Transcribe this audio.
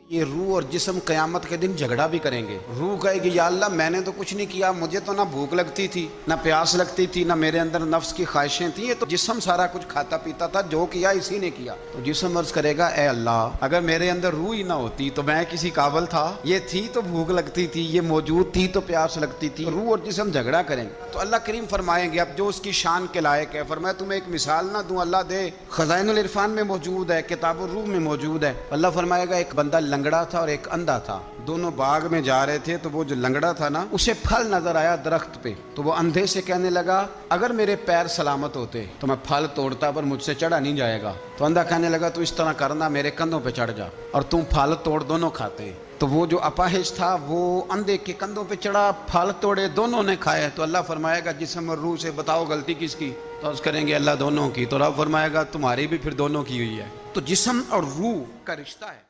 ये रूह और जिस्म क़यामत के दिन झगड़ा भी करेंगे। रूह कहेगी या अल्लाह मैंने तो कुछ नहीं किया, मुझे तो ना भूख लगती थी ना प्यास लगती थी ना मेरे अंदर नफ्स की ख्वाहिशें थी, ये तो जिस्म सारा कुछ खाता पीता था, जो किया इसी ने किया। तो जिस्म अर्ज करेगा ए अल्लाह अगर मेरे अंदर रूह ही ना होती तो मैं किसी काबिल था, ये थी तो भूख लगती थी, ये मौजूद थी तो प्यास लगती थी। रूह और जिस्म झगड़ा करेंगे। तो अल्लाह करीम फरमाएंगे अब जो उसकी शान के लायक है, फरमाया तुम्हें एक मिसाल ना दूं, अल्लाह दे खजाइनुल इरफान में मौजूद है, किताबुर रूह में मौजूद है। अल्लाह फरमाएगा एक बंदा लंगड़ा था और एक अंधा था, दोनों बाग में जा रहे थे, तो वो जो लंगड़ा था ना उसे फल नजर आया दरख्त पे, तो वो अंधे से कहने लगा अगर मेरे पैर सलामत होते तो मैं फल तोड़ता पर मुझसे चढ़ा नहीं जाएगा। तो अंधा कहने लगा तो इस तरह करना मेरे कंधों पे चढ़ जा और तुम फल तोड़, दोनों खाते। तो वो जो अपाहिज था वो अंधे के कंधों पे चढ़ा, फल तोड़े, दोनों ने खाए। तो अल्लाह फरमाएगा जिस्म और रूह से बताओ गलती किसकी? तो अर्ज करेंगे अल्लाह दोनों की। तो रब फरमाएगा तुम्हारी भी फिर दोनों की हुई है। तो जिस्म और रूह का रिश्ता है।